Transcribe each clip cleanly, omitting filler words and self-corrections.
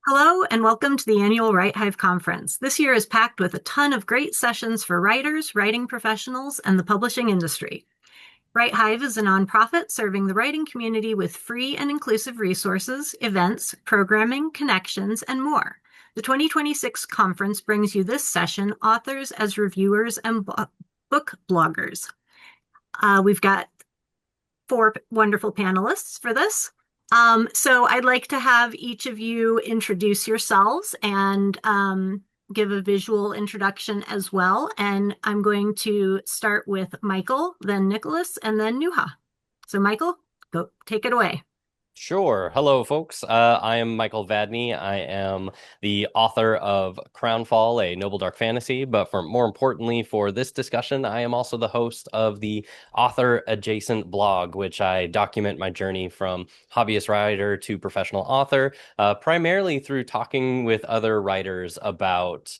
Hello, and welcome to the annual WriteHive conference. This year is packed with a ton of great sessions for writers, writing professionals, and the publishing industry. WriteHive is a nonprofit serving the writing community with free and inclusive resources, events, programming, connections, and more. The 2026 conference brings you this session, Authors as Reviewers and Book Bloggers. We've got four wonderful panelists for this. So I'd like to have each of you introduce yourselves and give a visual introduction as well. And I'm going to start with Michael, then Nicholas, and then Nuhaa. So Michael, go take it away. Sure. Hello, folks. I am Michael Vadney. I am the author of Crownfall, a noble dark fantasy. But for more importantly, for this discussion, I am also the host of the author adjacent blog, which I document my journey from hobbyist writer to professional author, primarily through talking with other writers about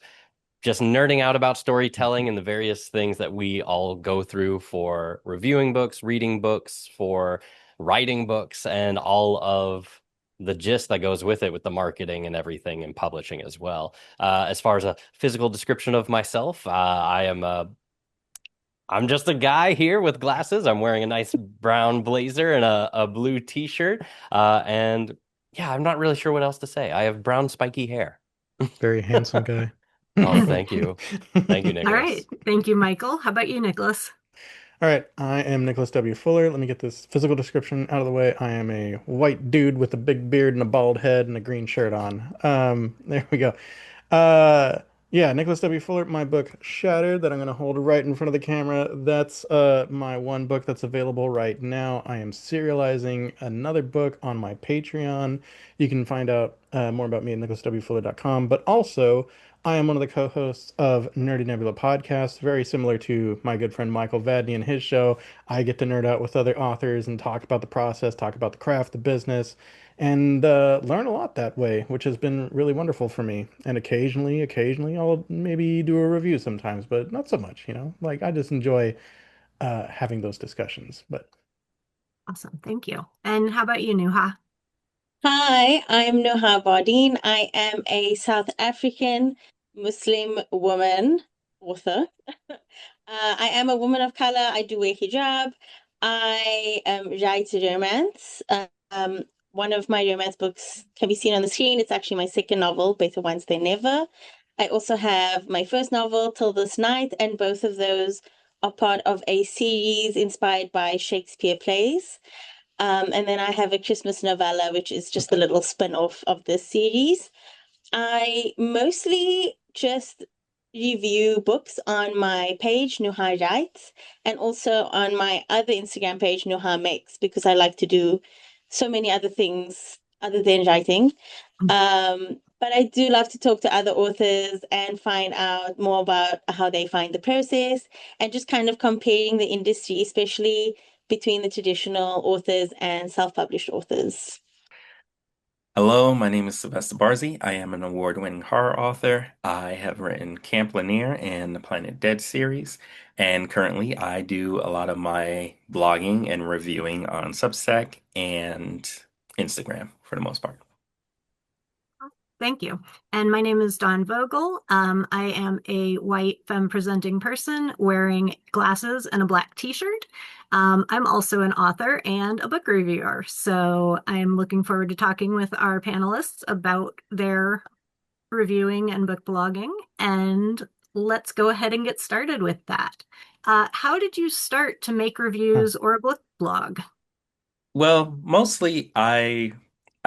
just nerding out about storytelling and the various things that we all go through for reviewing books, reading books, for writing books, and all of the gist that goes with it with the marketing and everything and publishing as well. As far as a physical description of myself, I'm just a guy here with glasses. I'm wearing a nice brown blazer and a blue t-shirt. And yeah, I'm not really sure what else to say. I have brown spiky hair. Very handsome guy. Oh, All thank you. Thank you, All right. Nicholas. Thank you, Michael. How about you, Nicholas? right, I am Nicholas W. Fuller. Let me get this physical description out of the way. I am a white dude with a big beard and a bald head and a green shirt on. There we go. Uh, yeah, Nicholas W. Fuller, my book Shattered that I'm going to hold right in front of the camera. That's my one book that's available right now. I am serializing another book on my Patreon. You can find out more about me at nicholaswfuller.com, but also I am one of the co-hosts of Nerdy Nebula podcast, very similar to my good friend Michael Vadney and his show. I get to nerd out with other authors and talk about the process, talk about the craft, the business, and learn a lot that way, which has been really wonderful for me. And occasionally, I'll maybe do a review sometimes, but not so much, you know? Like, I just enjoy having those discussions. But Awesome. Thank you. And how about you, Nuha? Hi, I'm Nuhaa Bardien. I am a South African Muslim woman author. I am a woman of color. I do wear hijab. I write romance. One of my romance books can be seen on the screen. It's actually my second novel, Better Once Than Never. I also have my first novel, Till This Night, and both of those are part of a series inspired by Shakespeare plays. And then I have a Christmas novella, which is just a little spin-off of this series. I mostly just review books on my page, Nuhaa Writes, and also on my other Instagram page, Nuhaa Makes, because I like to do so many other things other than writing. But I do love to talk to other authors and find out more about how they find the process and just kind of comparing the industry, especially between the traditional authors and self-published authors. Hello, my name is Sylvester Barzey. I am an award-winning horror author. I have written Camp Lanier and the Planet Dead series, and currently I do a lot of my blogging and reviewing on Substack and Instagram for the most part. Thank you. And my name is Dawn Vogel. I am a white femme presenting person wearing glasses and a black t-shirt. I'm also an author and a book reviewer. So I'm looking forward to talking with our panelists about their reviewing and book blogging. And let's go ahead and get started with that. How did you start to make huh. reviews or a book blog? Well, mostly I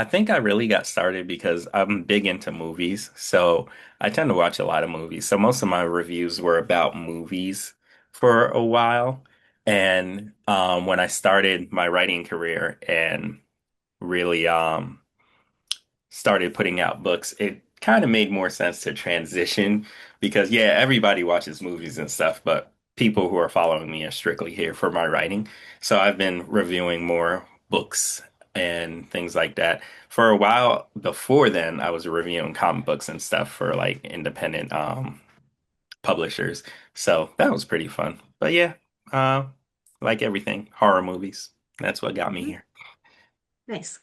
think I really got started because I'm big into movies. So I tend to watch a lot of movies. So most of my reviews were about movies for a while. And when I started my writing career and really started putting out books, it kind of made more sense to transition because, yeah, everybody watches movies and stuff, but people who are following me are strictly here for my writing. So I've been reviewing more books and things like that. For a while before then, I was reviewing comic books and stuff for like independent publishers. So that was pretty fun. But yeah, uh, like everything, horror movies. That's what got me here. Nice.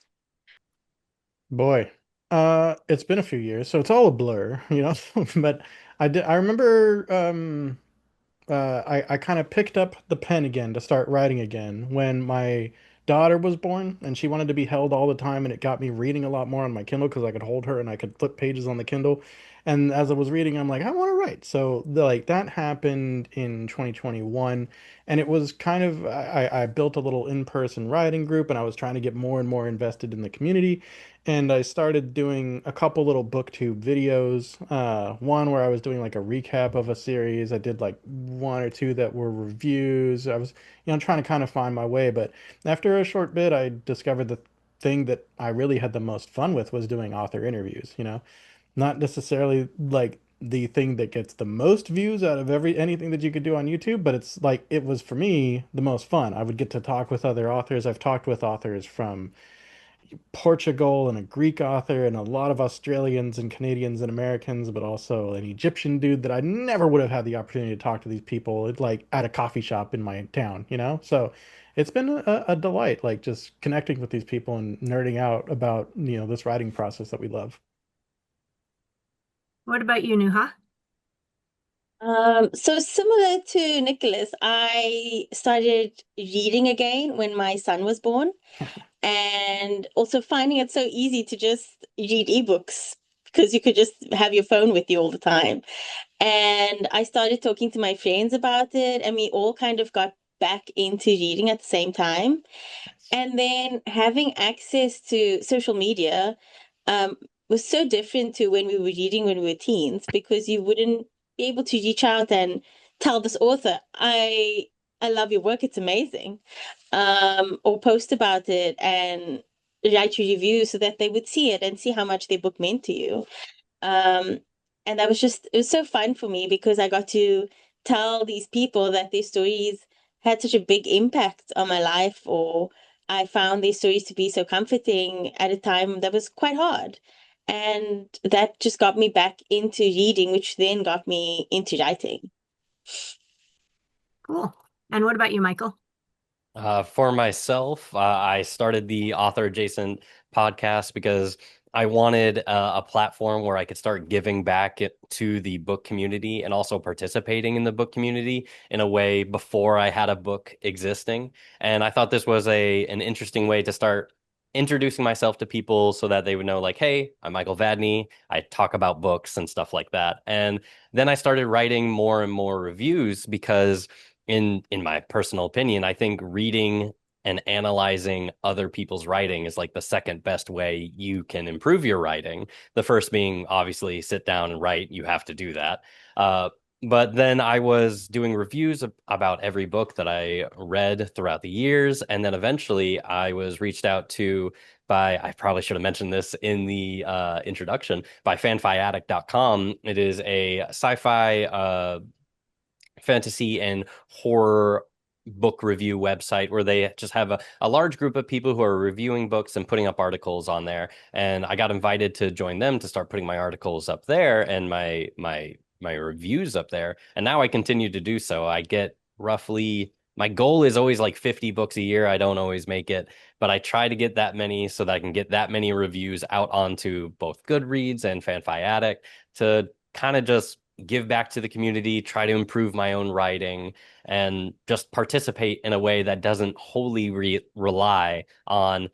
Boy, It's been a few years, so it's all a blur, you know. But I remember I kind of picked up the pen again to start writing again when my daughter was born, and she wanted to be held all the time, and it got me reading a lot more on my Kindle because I could hold her and I could flip pages on the Kindle. And as I was reading, I'm like, I want to write. So like that happened in 2021, and it was kind of I built a little in-person writing group, and I was trying to get more and more invested in the community. And I started doing a couple little booktube videos. One where I was doing like a recap of a series. I did like one or two that were reviews. I was, trying to kind of find my way. But after a short bit, I discovered the thing that I really had the most fun with was doing author interviews, not necessarily like the thing that gets the most views out of anything that you could do on YouTube, but it's like it was for me the most fun. I would get to talk with other authors. I've talked with authors from Portugal and a Greek author and a lot of Australians and Canadians and Americans, but also an Egyptian dude that I never would have had the opportunity to talk to these people like at a coffee shop in my town. So it's been a delight, like just connecting with these people and nerding out about, this writing process that we love. What about you, Nuha? So similar to Nicholas, I started reading again when my son was born, and also finding it so easy to just read ebooks because you could just have your phone with you all the time. And I started talking to my friends about it, and we all kind of got back into reading at the same time. And then having access to social media um, was so different to when we were reading when we were teens, because you wouldn't be able to reach out and tell this author, I love your work, it's amazing, or post about it and write your review so that they would see it and see how much their book meant to you. Um, and that was just, it was so fun for me because I got to tell these people that their stories had such a big impact on my life, or I found their stories to be so comforting at a time that was quite hard. And that just got me back into reading, which then got me into writing. Cool. And what about you, Michael? For myself, I started the author adjacent podcast because I wanted a platform where I could start giving back to the book community and also participating in the book community in a way before I had a book existing. And I thought this was an interesting way to start introducing myself to people so that they would know, like, hey, I'm Michael Vadney. I talk about books and stuff like that. And then I started writing more and more reviews because in my personal opinion, I think reading and analyzing other people's writing is like the second best way you can improve your writing. The first being obviously sit down and write. You have to do that. But then I was doing reviews about every book that I read throughout the years. And then eventually I was reached out to by, I probably should have mentioned this in the introduction, by fanfiaddict.com. It is a sci-fi fantasy and horror book review website where they just have a large group of people who are reviewing books and putting up articles on there. And I got invited to join them to start putting my articles up there and my reviews up there. And now I continue to do so. I get roughly, my goal is always like 50 books a year. I don't always make it, but I try to get that many so that I can get that many reviews out onto both Goodreads and Fanfi Addict to kind of just give back to the community, try to improve my own writing, and just participate in a way that doesn't wholly rely on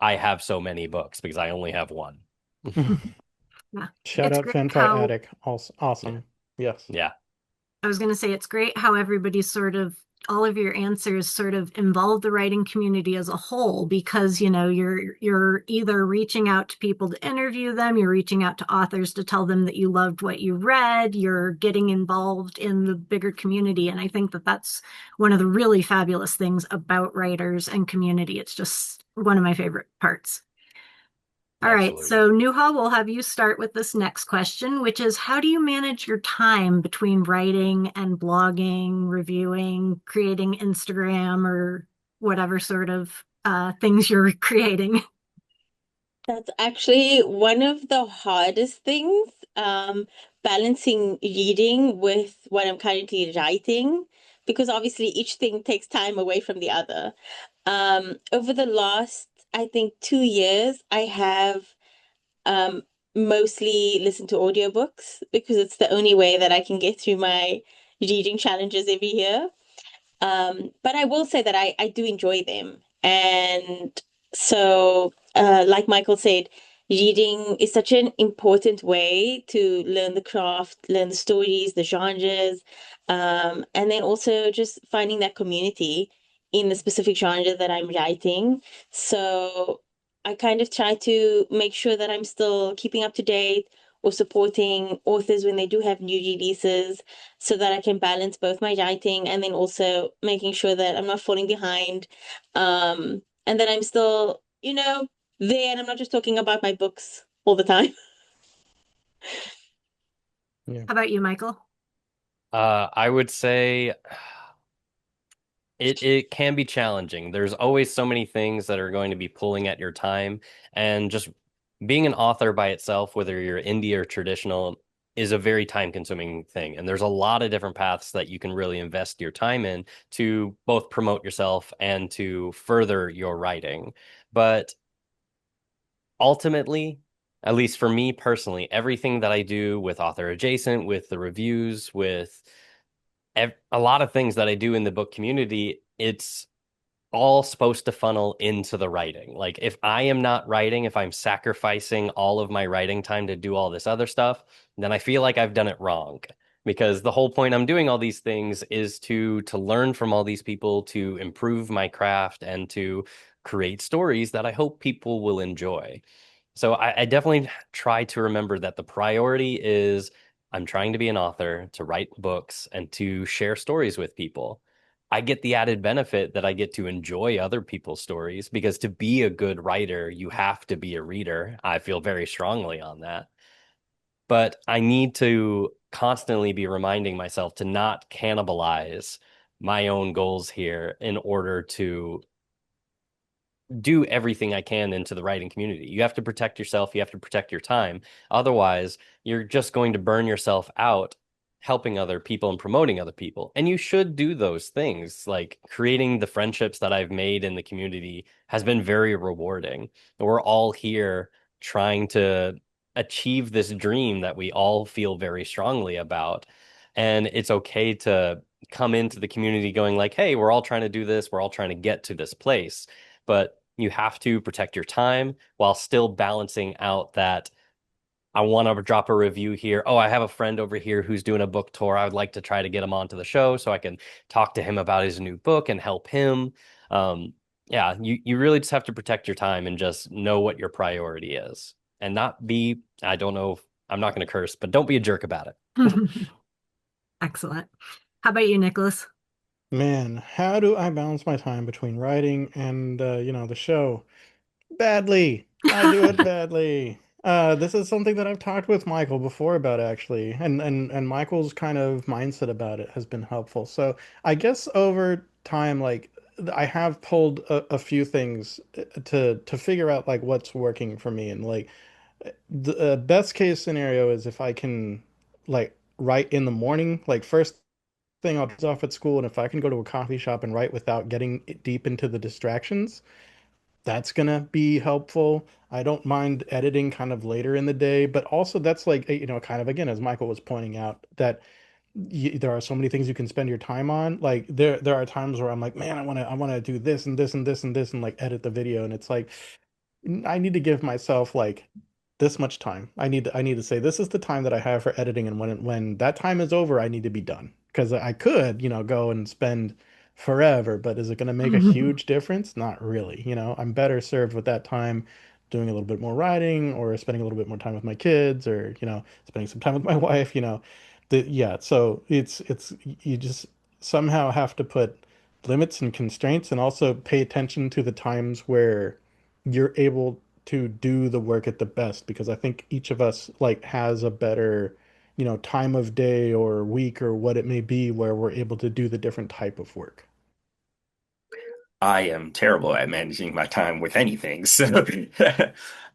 I have so many books because I only have one. Yeah. Shout It's out great Fanfi how Attic. Also awesome. Yes. Yeah, I was going to say it's great how everybody's sort of all of your answers sort of involve the writing community as a whole because you're either reaching out to people to interview them, you're reaching out to authors to tell them that you loved what you read, you're getting involved in the bigger community, and I think that that's one of the really fabulous things about writers and community. It's just one of my favorite parts. All right, absolutely. so Nuha, we'll have you start with this next question, which is how do you manage your time between writing and blogging, reviewing, creating Instagram or whatever sort of things you're creating? That's actually one of the hardest things, balancing reading with what I'm currently writing, because obviously each thing takes time away from the other. Over the last, I think, 2 years, I have um, mostly listen to audiobooks because it's the only way that I can get through my reading challenges every year. But I will say that I do enjoy them. And so, like Michael said, reading is such an important way to learn the craft, learn the stories, the genres, and then also just finding that community in the specific genre that I'm writing. So I kind of try to make sure that I'm still keeping up to date or supporting authors when they do have new releases so that I can balance both my writing and then also making sure that I'm not falling behind. And that I'm still, there and I'm not just talking about my books all the time. Yeah. How about you, Michael? I would say it can be challenging. There's always so many things that are going to be pulling at your time, and just being an author by itself, whether you're indie or traditional, is a very time-consuming thing. And there's a lot of different paths that you can really invest your time in to both promote yourself and to further your writing. But ultimately, at least for me personally, everything that I do with author adjacent, with the reviews, with a lot of things that I do in the book community, it's all supposed to funnel into the writing. Like if I am not writing, if I'm sacrificing all of my writing time to do all this other stuff, then I feel like I've done it wrong. Because the whole point I'm doing all these things is to learn from all these people, to improve my craft, and to create stories that I hope people will enjoy. So I definitely try to remember that the priority is I'm trying to be an author, to write books, and to share stories with people. I get the added benefit that I get to enjoy other people's stories because to be a good writer, you have to be a reader. I feel very strongly on that. But I need to constantly be reminding myself to not cannibalize my own goals here in order to do everything I can into the writing community. You have to protect yourself, you have to protect your time. Otherwise, you're just going to burn yourself out helping other people and promoting other people. And you should do those things. Like creating the friendships that I've made in the community has been very rewarding. We're all here trying to achieve this dream that we all feel very strongly about. And it's okay to come into the community going like, hey, we're all trying to do this. We're all trying to get to this place, but you have to protect your time while still balancing out that I want to drop a review here. Oh, I have a friend over here who's doing a book tour. I would like to try to get him onto the show so I can talk to him about his new book and help him. Yeah, you really just have to protect your time and just know what your priority is and not be, I don't know, I'm not going to curse, but don't be a jerk about it. Excellent. How about you, Nicholas? Man, how do I balance my time between writing and the show? Badly. I do it badly. This is something that I've talked with Michael before about actually, and Michael's kind of mindset about it has been helpful. So I guess over time, like I have pulled a few things to figure out like what's working for me, and like the best case scenario is if I can like write in the morning, like first thing I'll be off at school, and if I can go to a coffee shop and write without getting deep into the distractions, that's gonna be helpful. I don't mind editing kind of later in the day, but also that's like, kind of again, as Michael was pointing out, that there are so many things you can spend your time on. Like there are times where I'm like, man, I want to do this and this and this and this and like edit the video, and it's like I need to give myself like this much time. I need to say this is the time that I have for editing, and when that time is over, I need to be done. Because I could, go and spend forever, but is it going to make a huge difference? Not really. I'm better served with that time doing a little bit more writing or spending a little bit more time with my kids or, spending some time with my wife, yeah, so it's you just somehow have to put limits and constraints and also pay attention to the times where you're able to do the work at the best because I think each of us like has a better, time of day or week or what it may be where we're able to do the different type of work. I am terrible at managing my time with anything. So,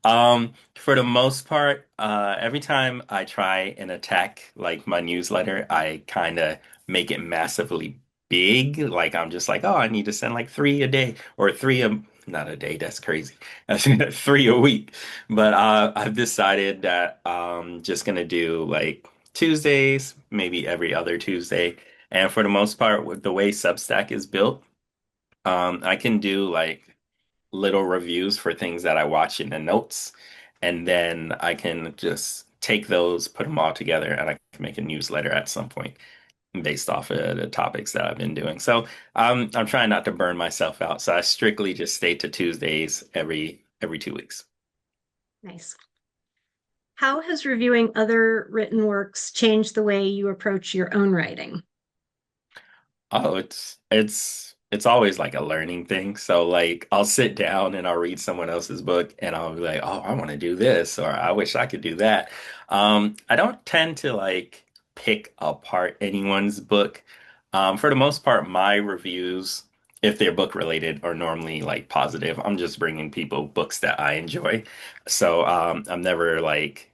for the most part, every time I try and attack like my newsletter, I kind of make it massively big. Like I'm just like, oh, I need to send like three a day or not a day. That's crazy. That's 3 a week. But I've decided that I'm just gonna do like Tuesdays, maybe every other Tuesday. And for the most part, with the way Substack is built, I can do like little reviews for things that I watch in the notes, and then I can just take those, put them all together, and I can make a newsletter at some point based off of the topics that I've been doing. So I'm trying not to burn myself out. So I strictly just stay to Tuesdays every 2 weeks. Nice. How has reviewing other written works changed the way you approach your own writing? Oh, it's always like a learning thing. So like I'll sit down and I'll read someone else's book and I'll be like, oh, I want to do this or I wish I could do that. I don't tend to like pick apart anyone's book. For the most part, my reviews, if they're book related, are normally like positive. I'm just bringing people books that I enjoy. So I'm never like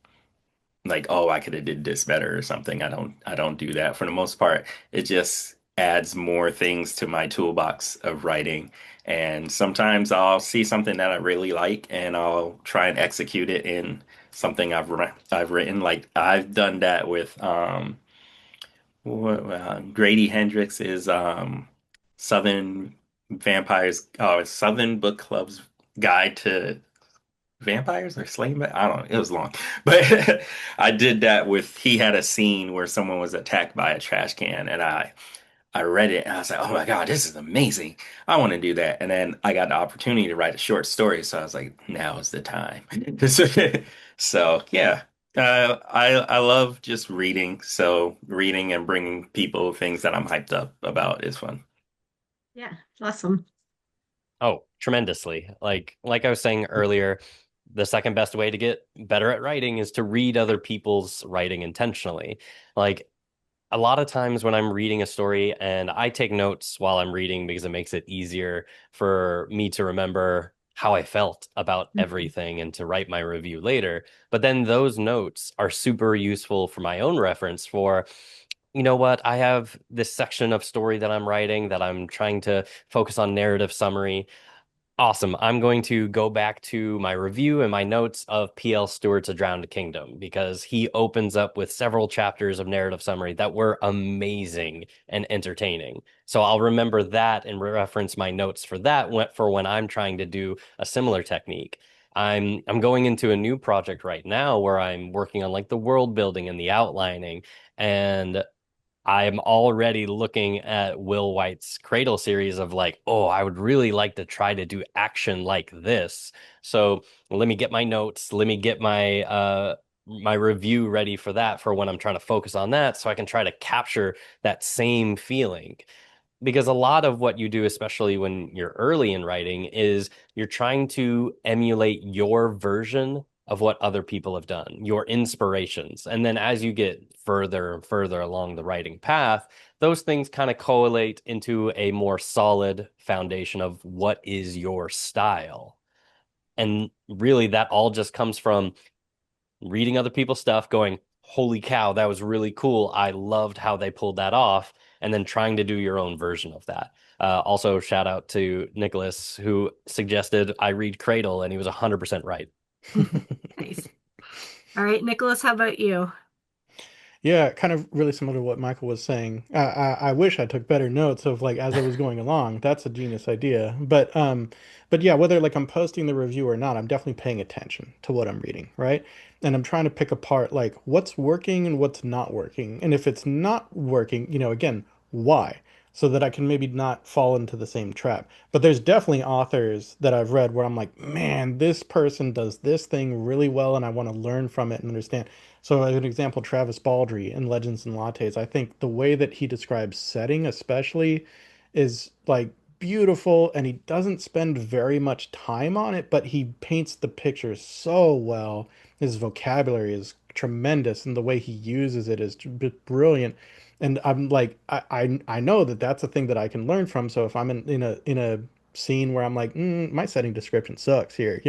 oh I could have did this better or something. I don't do that. For the most part, it just adds more things to my toolbox of writing, and sometimes I'll see something that I really like and I'll try and execute it in something I've written. Like I've done that with Grady Hendrix's Southern Vampires Southern Book Club's Guide to Vampires or Slaying. I don't know. It was long, but I did that with. He had a scene where someone was attacked by a trash can, and I read it and I was like, oh my God, this is amazing. I want to do that. And then I got the opportunity to write a short story, so I was like, now is the time. So yeah, I love just reading. So reading and bringing people things that I'm hyped up about is fun. Yeah, awesome. Oh, tremendously. Like I was saying earlier, the second best way to get better at writing is to read other people's writing intentionally. Like a lot of times when I'm reading a story and I take notes while I'm reading because it makes it easier for me to remember how I felt about Mhm. everything and to write my review later. But then those notes are super useful for my own reference for, you know what, I have this section of story that I'm writing that I'm trying to focus on narrative summary. Awesome. I'm going to go back to my review and my notes of P.L. Stewart's A Drowned Kingdom because he opens up with several chapters of narrative summary that were amazing and entertaining. So I'll remember that and reference my notes for that for when I'm trying to do a similar technique. I'm going into a new project right now where I'm working on like the world building and the outlining, and I'm already looking at Will White's Cradle series of like, oh, I would really like to try to do action like this. So let me get my notes, let me get my review ready for that for when I'm trying to focus on that so I can try to capture that same feeling. Because a lot of what you do, especially when you're early in writing, is you're trying to emulate your version of what other people have done, your inspirations. And then as you get further and further along the writing path, those things kind of collate into a more solid foundation of what is your style. And really, that all just comes from reading other people's stuff, going, holy cow, that was really cool. I loved how they pulled that off. And then trying to do your own version of that. Also, shout out to Nicholas, who suggested I read Cradle, and he was 100% right. Nice. All right, Nicholas, how about you? Yeah, kind of really similar to what Michael was saying. I wish I took better notes of like as I was going along. That's a genius idea. But yeah, whether like I'm posting the review or not, I'm definitely paying attention to what I'm reading, right? And I'm trying to pick apart like what's working and what's not working. And if it's not working, again, why? So that I can maybe not fall into the same trap. But there's definitely authors that I've read where I'm like, man, this person does this thing really well, and I want to learn from it and understand. So, as an example, Travis Baldree in Legends and Lattes, I think the way that he describes setting, especially, is like beautiful, and he doesn't spend very much time on it, but he paints the picture so well. His vocabulary is tremendous, and the way he uses it is brilliant. And I'm like, I know that that's a thing that I can learn from. So if I'm in a scene where I'm like, my setting description sucks here.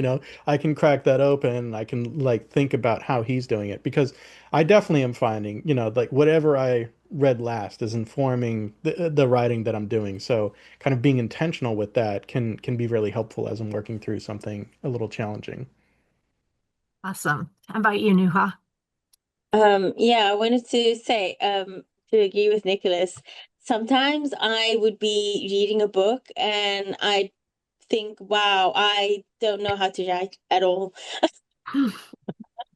I can crack that open. I can like think about how he's doing it because I definitely am finding, like whatever I read last is informing the writing that I'm doing. So kind of being intentional with that can be really helpful as I'm working through something a little challenging. Awesome. How about you, Nuha? Yeah, I wanted to say, to agree with Nicholas, sometimes I would be reading a book and I think, wow, I don't know how to write at all.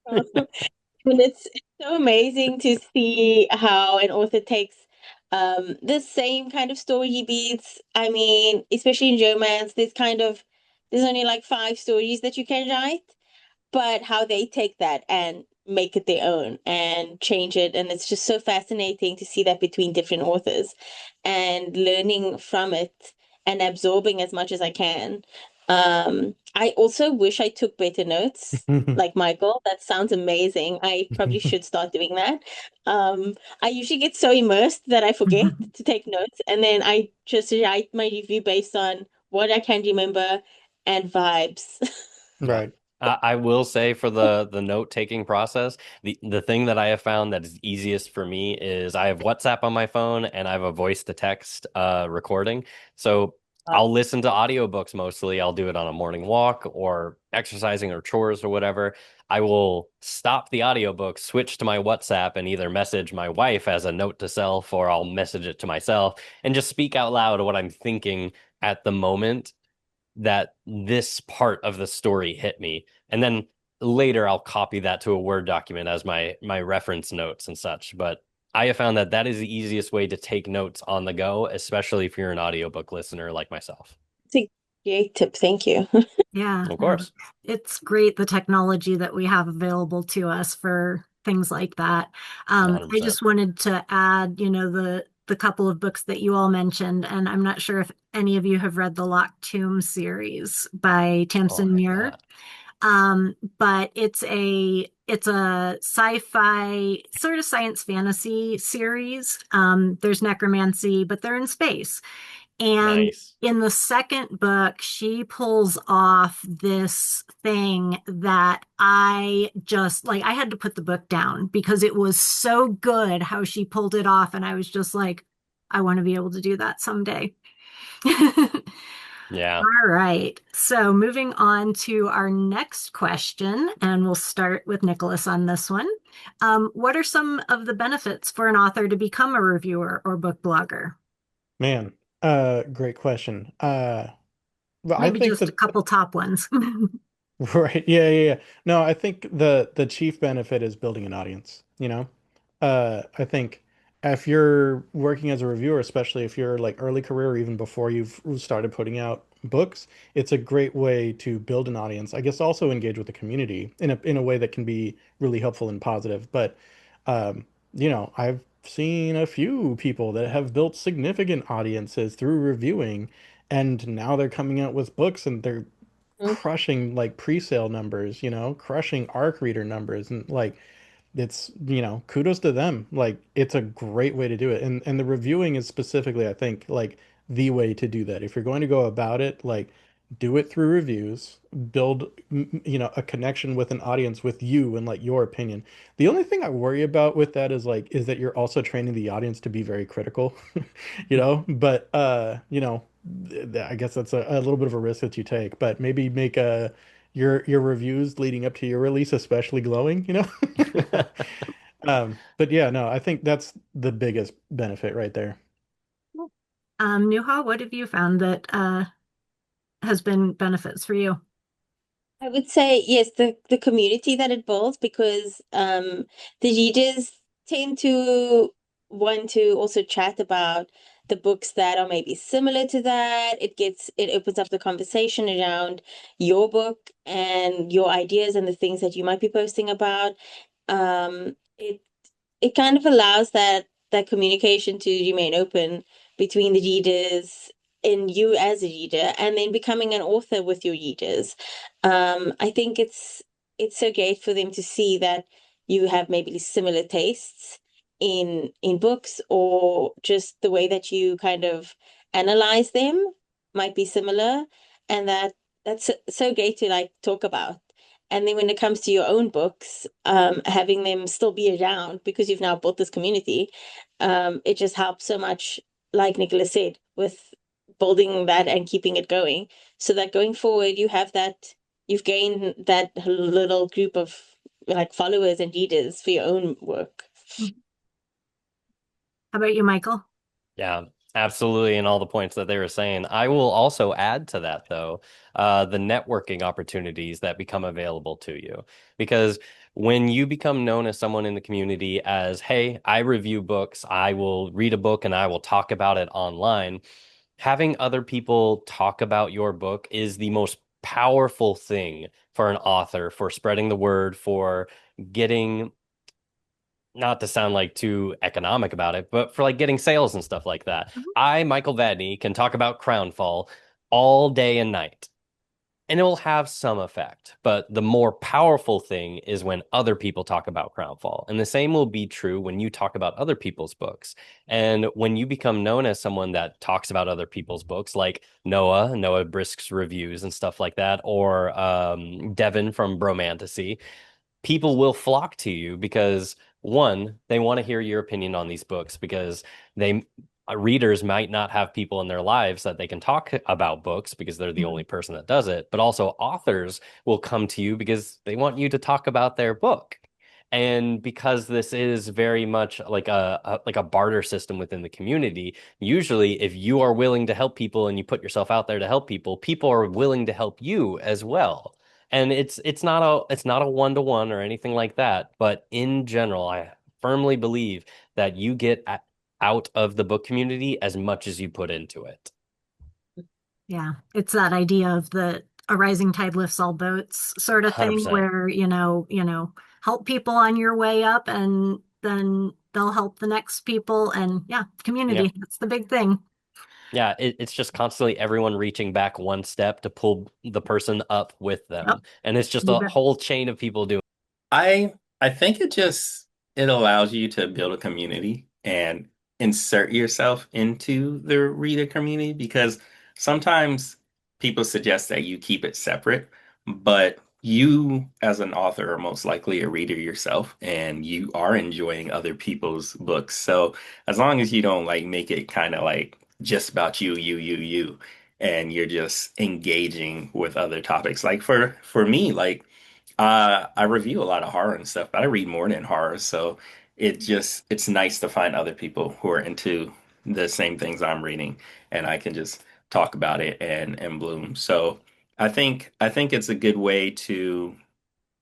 And it's so amazing to see how an author takes the same kind of story beats. I mean, especially in romance, there's only like five stories that you can write, but how they take that and make it their own and change it. And it's just so fascinating to see that between different authors and learning from it and absorbing as much as I can. I also wish I took better notes. Like Michael, that sounds amazing. I probably should start doing that. Um, I usually get so immersed that I forget to take notes, and then I just write my review based on what I can remember and vibes. Yeah. Right. I will say for the note taking process, the thing that I have found that is easiest for me is I have WhatsApp on my phone and I have a voice to text recording. So I'll listen to audiobooks mostly. I'll do it on a morning walk or exercising or chores or whatever. I will stop the audiobook, switch to my WhatsApp, and either message my wife as a note to self or I'll message it to myself and just speak out loud what I'm thinking at the moment that this part of the story hit me. And then later I'll copy that to a Word document as my reference notes and such. But I have found that that is the easiest way to take notes on the go, especially if you're an audiobook listener like myself. It's a great tip. Thank you. Yeah, Of no, course. it's great the technology that we have available to us for things like that. I 100%. just wanted to add, the couple of books that you all mentioned, and I'm not sure if any of you have read the Locked Tomb series by Oh, I Tamsin have Muir. not. But it's a sci-fi sort of science fantasy series. There's necromancy, but they're in space. And Nice. in the second book, she pulls off this thing that I just like, I had to put the book down because it was so good how she pulled it off. And I was just like, I want to be able to do that someday. Yeah. All right. So moving on to our next question, and we'll start with Nicholas on this one. What are some of the benefits for an author to become a reviewer or book blogger? Man, great question. But I Maybe think just a that couple top ones. right. Yeah, yeah, yeah. No, I think the chief benefit is building an audience, you know? I think if you're working as a reviewer, especially if you're like early career or even before you've started putting out books, it's a great way to build an audience. I guess also engage with the community in a way that can be really helpful and positive. But I've seen a few people that have built significant audiences through reviewing, and now they're coming out with books and they're Mm. crushing like pre-sale numbers, crushing ARC reader numbers and like it's, kudos to them. Like it's a great way to do it. And the reviewing is specifically, I think, like the way to do that. If you're going to go about it, like do it through reviews, build a connection with an audience with you and like your opinion. The only thing I worry about with that is that you're also training the audience to be very critical, but I guess that's a little bit of a risk that you take, but maybe make your reviews leading up to your release especially glowing. But yeah, no, I think that's the biggest benefit right there. Nuha, what have you found that has been benefits for you? I would say yes, the community that it builds because the readers tend to want to also chat about the books that are maybe similar to that. It opens up the conversation around your book and your ideas and the things that you might be posting about. It kind of allows that communication to remain open between the readers and you as a reader, and then becoming an author with your readers. I think it's so great for them to see that you have maybe similar tastes in books or just the way that you kind of analyze them. might be similar, and that's so great to like talk about. And then when it comes to your own books, having them still be around because you've now built this community, it just helps so much, like Nicholas said, with building that and keeping it going. So that going forward, you've gained that little group of like followers and readers for your own work. How about you, Michael? Yeah, absolutely. And all the points that they were saying. I will also add to that, though, the networking opportunities that become available to you. Because when you become known as someone in the community as, hey, I review books, I will read a book and I will talk about it online, having other people talk about your book is the most powerful thing for an author, for spreading the word, for getting, not to sound like too economic about it, but for like getting sales and stuff like that. Mhm. I, Michael Vadney, can talk about Crownfall all day and night, and it will have some effect. But the more powerful thing is when other people talk about Crownfall. And the same will be true when you talk about other people's books. And when you become known as someone that talks about other people's books, like Noah Brisk's reviews and stuff like that, or Devin from Bromantasy, people will flock to you because one, they want to hear your opinion on these books because they readers might not have people in their lives that they can talk about books because they're the only person that does it, but also authors will come to you because they want you to talk about their book. And because this is very much like a barter system within the community, usually if you are willing to help people and you put yourself out there to help people, people are willing to help you as well. And it's not a one-to-one or anything like that, but in general, I firmly believe that you get out of the book community as much as you put into it. Yeah, it's that idea of the a rising tide lifts all boats sort of thing 100%. where, help people on your way up and then they'll help the next people. And yeah, community, Yep. that's the big thing. Yeah, it's just constantly everyone reaching back one step to pull the person up with them. Yep. And it's just You a bet. whole chain of people doing. I think it allows you to build a community and insert yourself into the reader community because sometimes people suggest that you keep it separate, but you as an author are most likely a reader yourself and you are enjoying other people's books. So as long as you don't like make it kind of like just about you, and you're just engaging with other topics. Like for me, like I review a lot of horror and stuff, but I read more than horror, so it's nice to find other people who are into the same things I'm reading, and I can just talk about it and bloom. So I think it's a good way to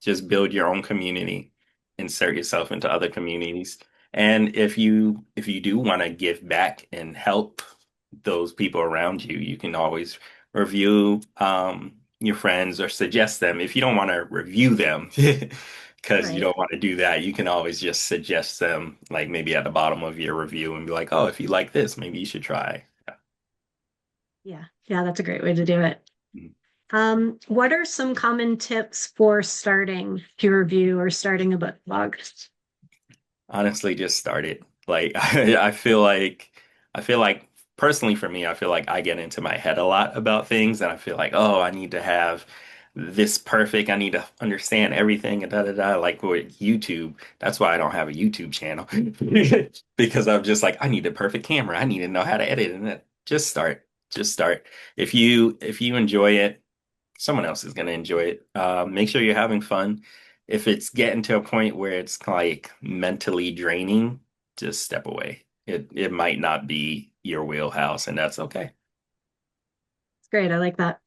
just build your own community, insert yourself into other communities. And if you do want to give back and help those people around you, you can always review your friends or suggest them. If you don't want to review them, because you Right. don't want to do that, you can always just suggest them, like maybe at the bottom of your review and be like, oh, if you like this, maybe you should try. Yeah. Yeah, that's a great way to do it. Mhm. What are some common tips for starting peer review or starting a book blog? Honestly, just started. Like I feel like personally for me, I feel like I get into my head a lot about things and I feel like, oh, I need to have this perfect. I need to understand everything and da da da. Like with YouTube, that's why I don't have a YouTube channel. Because I'm just like, I need a perfect camera. I need to know how to edit and that. Just start. Just start. If you enjoy it, someone else is going to enjoy it. Make sure you're having fun. If it's getting to a point where it's like mentally draining, just step away. It might not be your wheelhouse, and that's okay. It's great. I like that.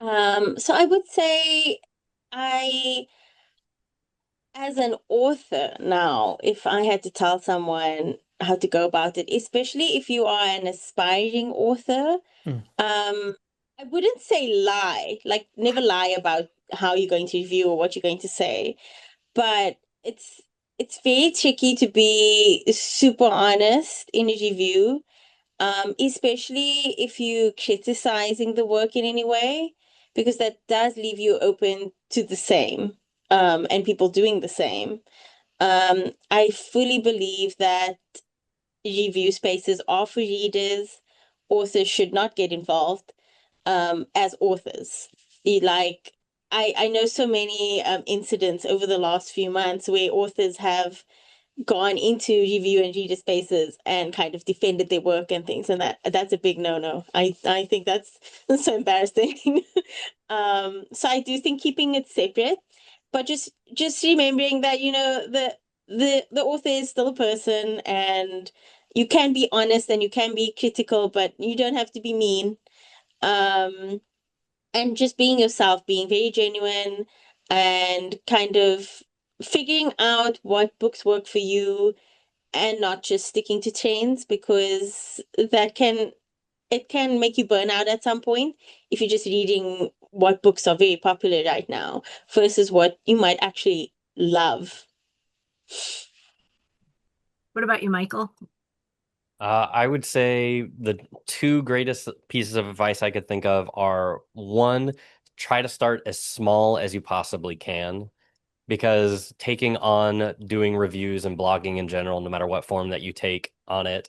So I would say I, as an author now, if I had to tell someone how to go about it, especially if you are an aspiring author, Hmm. I wouldn't say lie, like never lie about how you're going to review or what you're going to say, but it's very tricky to be super honest in a review, especially if you criticizing the work in any way, because that does leave you open to the same, and people doing the same. I fully believe that review spaces are for readers authors should not get involved as authors. Like I know so many incidents over the last few months where authors have gone into review and reader spaces and kind of defended their work and things, and that's a big no-no. I think that's so embarrassing. So I do think keeping it separate, but just remembering that, the author is still a person, and you can be honest and you can be critical, but you don't have to be mean. Um, and just being yourself, being very genuine, and kind of figuring out what books work for you, and not just sticking to chains, because it can make you burn out at some point if you're just reading what books are very popular right now versus what you might actually love. What about you, Michael? I would say the two greatest pieces of advice I could think of are one, try to start as small as you possibly can, because taking on doing reviews and blogging in general, no matter what form that you take on it,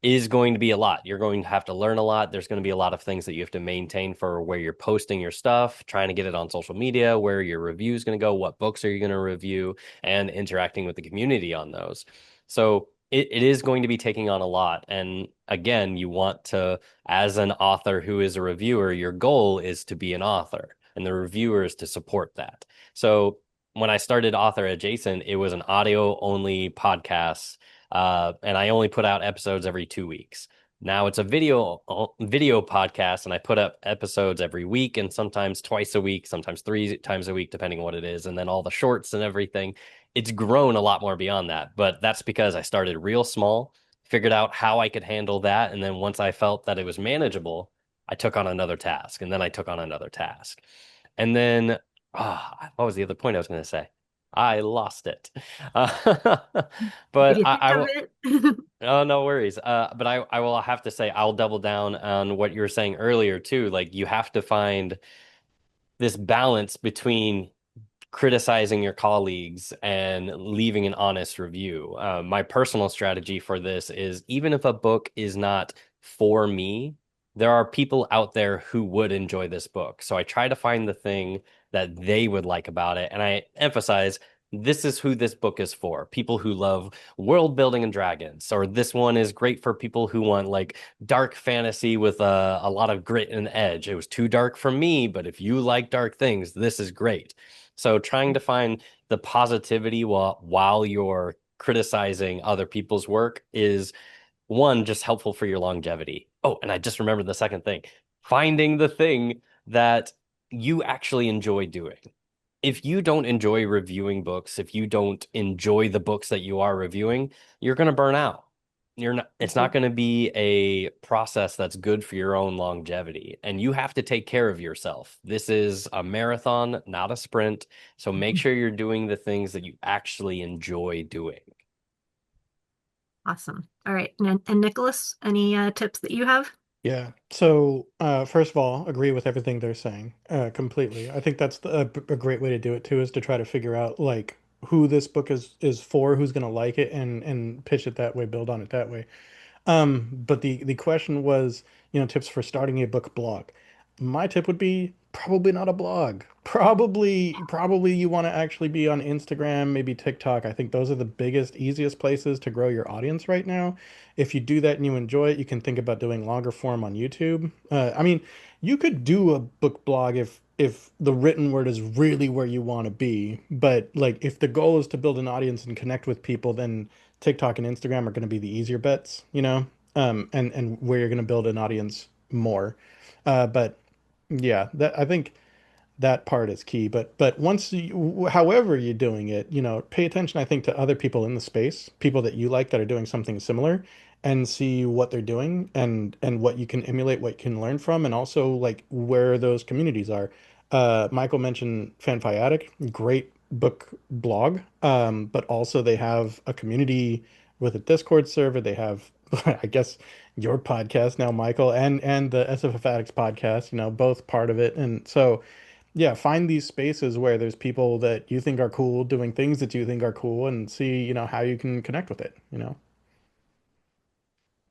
is going to be a lot. You're going to have to learn a lot. There's going to be a lot of things that you have to maintain for where you're posting your stuff, trying to get it on social media, where your review is going to go, what books are you going to review, and interacting with the community on those. So it is going to be taking on a lot. And again, you want to, as an author who is a reviewer, your goal is to be an author, and the reviewer is to support that. So when I started Author Adjacent, it was an audio only podcast, and I only put out episodes every 2 weeks. Now it's a video podcast, and I put up episodes every week, and sometimes twice a week, sometimes 3 times a week, depending on what it is. And then all the shorts and everything. It's grown a lot more beyond that, but that's because I started real small, figured out how I could handle that, and then once I felt that it was manageable, I took on another task, and then I took on another task. And then, what was the other point I was going to say? I lost it. If But you think I of will. it. Oh, no worries. But I will have to say I'll double down on what you were saying earlier too. Like you have to find this balance between criticizing your colleagues and leaving an honest review. My personal strategy for this is even if a book is not for me, there are people out there who would enjoy this book. So I try to find the thing that they would like about it. And I emphasize this is who this book is for. People who love world building and dragons, or this one is great for people who want like dark fantasy with a lot of grit and edge. It was too dark for me, but if you like dark things, this is great. So trying to find the positivity while you're criticizing other people's work is one, just helpful for your longevity. Oh, and I just remembered the second thing. Finding the thing that you actually enjoy doing. If you don't enjoy reviewing books, if you don't enjoy the books that you are reviewing, you're going to burn out. It's not going to be a process that's good for your own longevity. And you have to take care of yourself. This is a marathon, not a sprint. So make sure you're doing the things that you actually enjoy doing. Awesome. All right. And Nicholas, any tips that you have? Yeah. So, first of all, agree with everything they're saying, completely. I think that's a great way to do it too, is to try to figure out like who this book is for, who's going to like it, and pitch it that way, build on it that way. But the question was, tips for starting a book blog. My tip would be probably not a blog. Probably you want to actually be on Instagram, maybe TikTok. I think those are the biggest, easiest places to grow your audience right now. If you do that and you enjoy it, you can think about doing longer form on YouTube. I mean, you could do a book blog if the written word is really where you want to be. But like if the goal is to build an audience and connect with people, then TikTok and Instagram are going to be the easier bets, and where you're going to build an audience more. But yeah, that I think that part is key. But once you, however you're doing it, pay attention, I think, to other people in the space, people that you like that are doing something similar, and see what they're doing and what you can emulate, what you can learn from, and also like where those communities are. Michael mentioned Fanfiatic, great book blog, but also they have a community with a Discord server. They have, I guess, your podcast now, Michael, and the SFF Addicts podcast, both part of it. And so yeah, find these spaces where there's people that you think are cool doing things that you think are cool, and see, how you can connect with it.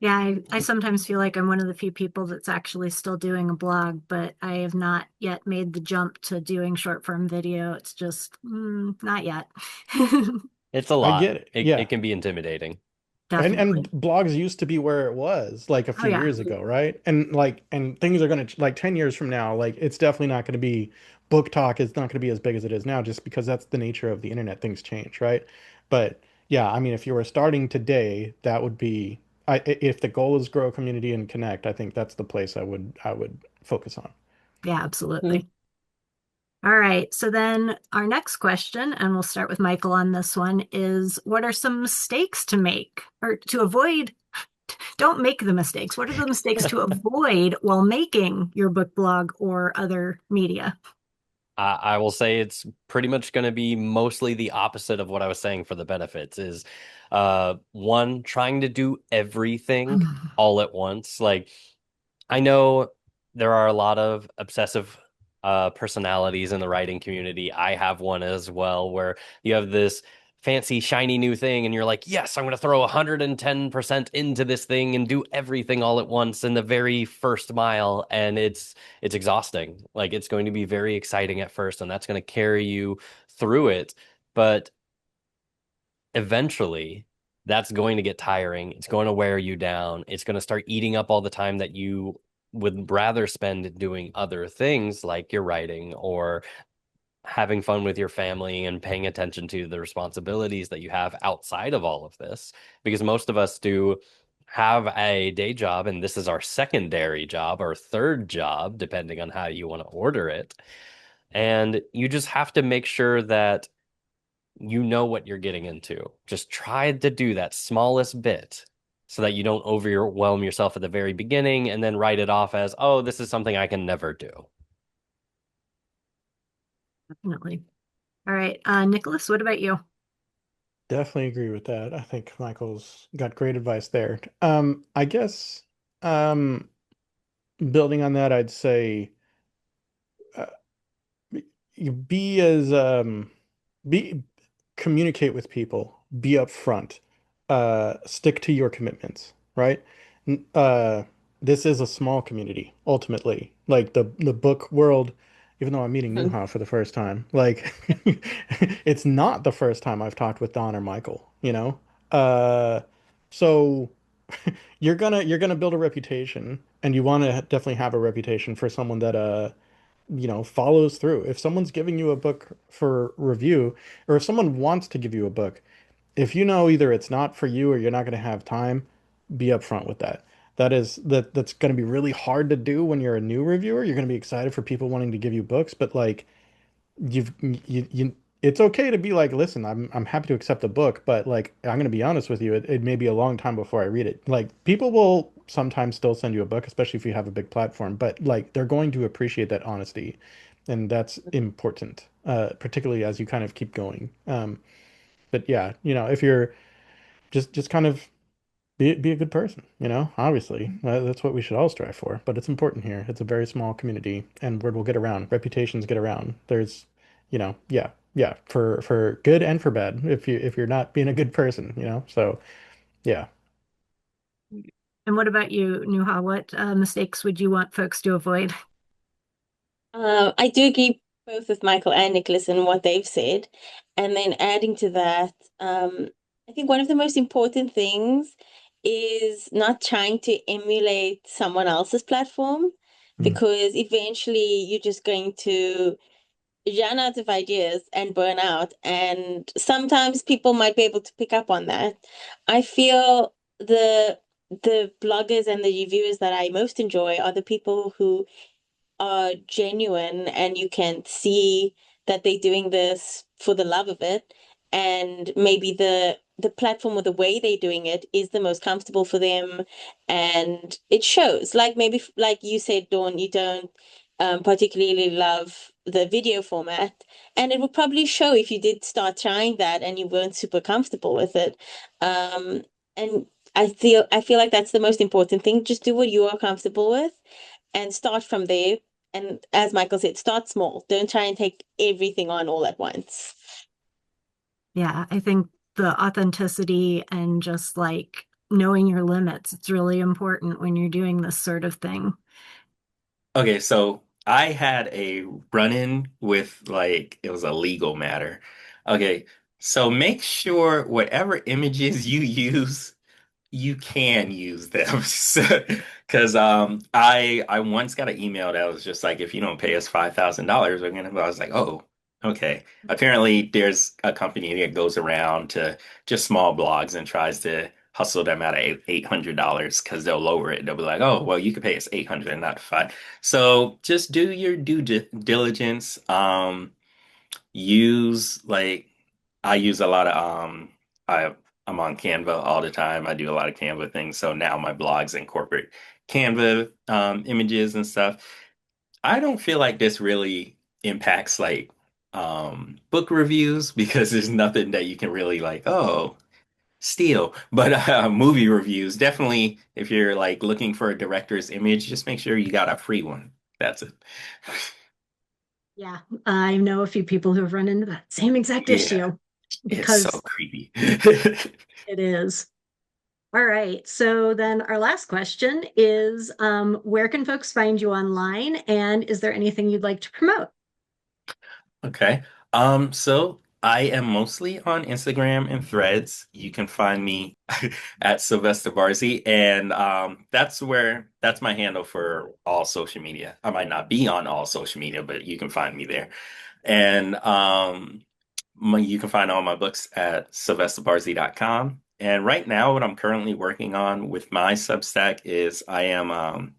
Yeah, I sometimes feel like I'm one of the few people that's actually still doing a blog, but I have not yet made the jump to doing short form video. It's just not yet. It's a I lot. get it. It Yeah. can be intimidating. And Definitely. blogs used to be where it was like a Oh few yeah. years ago, right? And things are gonna like 10 years from now, like it's definitely not gonna be book talk is not gonna be as big as it is now, just because that's the nature of the internet. Things change, right? But yeah, I mean, if you were starting today, that would be if the goal is grow a community and connect, I think that's the place I would focus on. Yeah, absolutely. All right. So then our next question, and we'll start with Michael on this one, is what are some mistakes to make or to avoid? Don't make the mistakes. What are the mistakes to avoid while making your book blog or other media? I will say it's pretty much going to be mostly the opposite of what I was saying for the benefits is one, trying to do everything all at once. Like I know there are a lot of obsessive personalities in the writing community. I have one as well, where you have this fancy, shiny new thing, and you're like, yes, I'm going to throw 110% into this thing and do everything all at once in the very first mile. And it's exhausting. Like it's going to be very exciting at first, and that's going to carry you through it. But eventually that's going to get tiring. It's going to wear you down. It's going to start eating up all the time that you would rather spend doing other things like your writing or having fun with your family and paying attention to the responsibilities that you have outside of all of this. Because most of us do have a day job, and this is our secondary job or third job, depending on how you want to order it. And you just have to make sure that you know what you're getting into. Just try to do that smallest bit so that you don't overwhelm yourself at the very beginning and then write it off as, oh, this is something I can never do. Definitely. All right. Nicholas, what about you? Definitely agree with that. I think Michael's got great advice there. I guess um building on that, I'd say uh, you be as be communicate with people, be upfront, stick to your commitments, right? This is a small community ultimately. Like the book world, even though I'm meeting Nuha for the first time, like it's not the first time I've talked with Don or Michael, you know? So you're gonna build a reputation, and you want to definitely have a reputation for someone that follows through. If someone's giving you a book for review, or if someone wants to give you a book, if you know either it's not for you or you're not going to have time, be upfront with that. That's going to be really hard to do when you're a new reviewer. You're going to be excited for people wanting to give you books, but like you it's okay to be like, listen, I'm happy to accept the book, but like I'm gonna be honest with you, it may be a long time before I read it. Like people will sometimes still send you a book, especially if you have a big platform, but like they're going to appreciate that honesty, and that's important, particularly as you kind of keep going. But yeah, if you're just kind of be a good person, obviously. That's what we should all strive for. But it's important here. It's a very small community, and word will get around. Reputations get around. There's, yeah, yeah, for good and for bad. If you're not being a good person, So yeah. And what about you, Nuha? What mistakes would you want folks to avoid? I do agree both with Michael and Nicholas and what they've said. And then adding to that, I think one of the most important things is not trying to emulate someone else's platform, Mm. because eventually you're just going to run out of ideas and burn out. And sometimes people might be able to pick up on that. I feel the bloggers and the reviewers that I most enjoy are the people who are genuine, and you can see that they're doing this for the love of it, and maybe the platform or the way they're doing it is the most comfortable for them, and it shows. Like maybe like you said, Dawn, you don't particularly love the video format, and it would probably show if you did start trying that and you weren't super comfortable with it. And I feel like that's the most important thing. Just do what you are comfortable with and start from there. And as Michael said, start small. Don't try and take everything on all at once. Yeah, I think the authenticity and just like knowing your limits. It's really important when you're doing this sort of thing. Okay, so I had a run-in with like it was a legal matter. Okay, so make sure whatever images you use, you can use them. Because I once got an email that was just like, if you don't pay us $5,000, we're gonna. I was like, oh, okay. Apparently, there's a company that goes around to just small blogs and tries to hustle them out of $800 because they'll lower it. They'll be like, oh, well, you can pay us 800 and not five. So just do your due diligence. Use like I use a lot of I I'm on Canva all the time. I do a lot of Canva things. So now my blogs incorporate Canva images and stuff. I don't feel like this really impacts like book reviews because there's nothing that you can really like, oh, steal. But movie reviews, definitely if you're like looking for a director's image, just make sure you got a free one. That's it. Yeah, I know a few people who have run into that same exact Yeah, issue it's so because creepy. it is. All right. So then our last question is, where can folks find you online? And is there anything you'd like to promote? Okay. So I am mostly on Instagram and Threads. You can find me at Sylvester Barzey, and that's my handle for all social media. I might not be on all social media, but you can find me there. And you can find all my books at sylvesterbarzey.com. And right now, what I'm currently working on with my Substack is I'm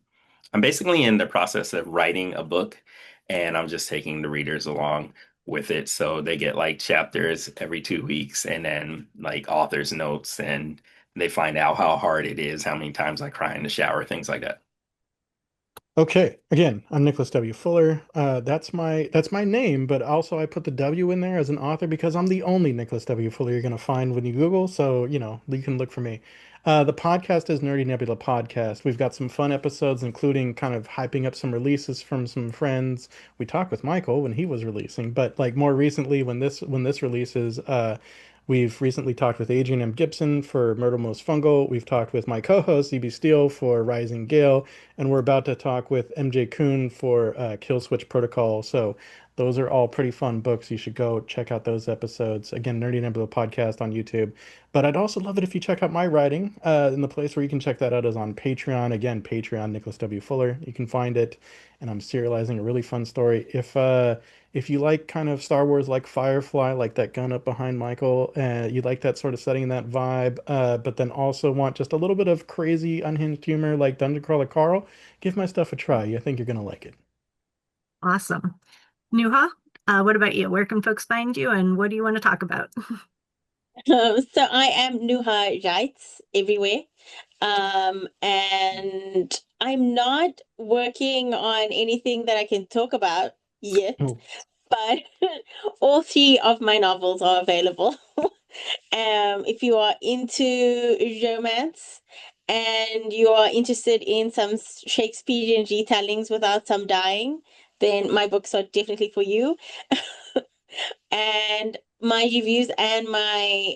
basically in the process of writing a book, and I'm just taking the readers along with it. So they get like chapters every 2 weeks, and then like author's notes, and they find out how hard it is, how many times I cry in the shower, things like that. Okay, again, I'm Nicholas W. Fuller. That's my name, but also I put the W in there as an author because I'm the only Nicholas W. Fuller you're gonna find when you Google. So, you can look for me. The podcast is Nerdy Nebula Podcast. We've got some fun episodes, including kind of hyping up some releases from some friends. We talked with Michael when he was releasing, but like more recently, when this releases, we've recently talked with Adrian M. Gibson for Murder Most Fungal. We've talked with my co-host E.B. Steele for Rising Gale, and we're about to talk with MJ Kuhn for Kill Switch Protocol. So those are all pretty fun books. You should go check out those episodes. Again, Nerdy Nebula podcast on YouTube. But I'd also love it if you check out my writing. And the place where you can check that out is on Patreon. Again, Patreon, Nicholas W. Fuller. You can find it. And I'm serializing a really fun story. If you like kind of Star Wars like Firefly, like that gun up behind Michael, you like that sort of setting and that vibe, but then also want just a little bit of crazy, unhinged humor like Dungeon Crawler Carl, give my stuff a try. I think you're going to like it. Awesome. Nuha, what about you? Where can folks find you and what do you want to talk about? So I am Nuhaa Writes everywhere. And I'm not working on anything that I can talk about yet, Oh, but all three of my novels are available. If you are into romance and you are interested in some Shakespearean retellings without some dying, then my books are definitely for you. And my reviews and my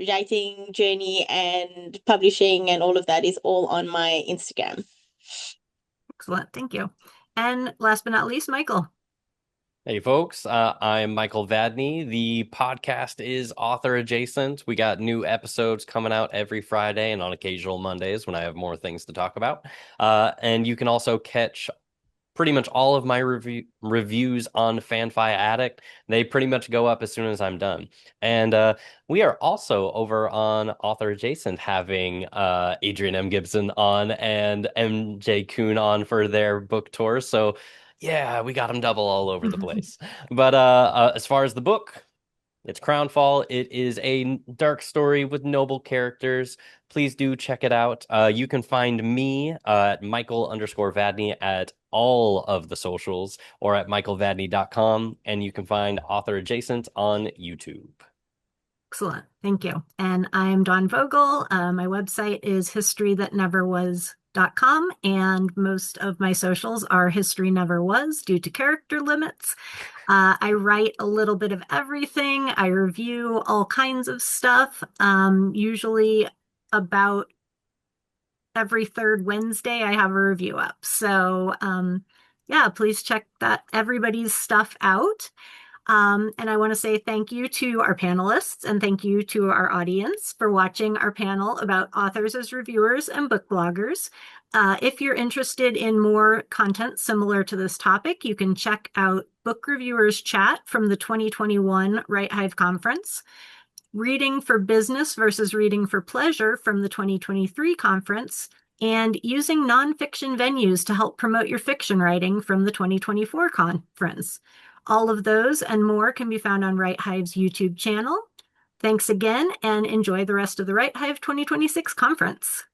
writing journey and publishing and all of that is all on my Instagram. Excellent. Thank you. And last but not least, Michael. Hey folks, I'm Michael Vadney. The podcast is author adjacent. We got new episodes coming out every Friday and on occasional Mondays when I have more things to talk about. And you can also catch pretty much all of my reviews on FanFi Addict. They pretty much go up as soon as I'm done. And we are also over on Author Adjacent having Adrian M. Gibson on and MJ Kuhn on for their book tour. So yeah, we got them double all over the place. But as far as the book, it's Crownfall. It is a dark story with noble characters. Please do check it out. You can find me at Michael_Vadney at all of the socials or at michaelvadney.com. And you can find Author Adjacent on YouTube. Excellent. Thank you. And I'm Dawn Vogel. My website is historythatneverwas.com, and most of my socials are History Never Was due to character limits. I write a little bit of everything. I review all kinds of stuff, usually about every third Wednesday, I have a review up. So yeah, please check everybody's stuff out. And I want to say thank you to our panelists and thank you to our audience for watching our panel about authors as reviewers and book bloggers. If you're interested in more content similar to this topic, you can check out Book Reviewers Chat from the 2021 Write Hive Conference, Reading for Business versus Reading for Pleasure from the 2023 conference, and Using Nonfiction Venues to Help Promote Your Fiction Writing from the 2024 conference. All of those and more can be found on Write Hive's YouTube channel. Thanks again, and enjoy the rest of the Write Hive 2026 conference.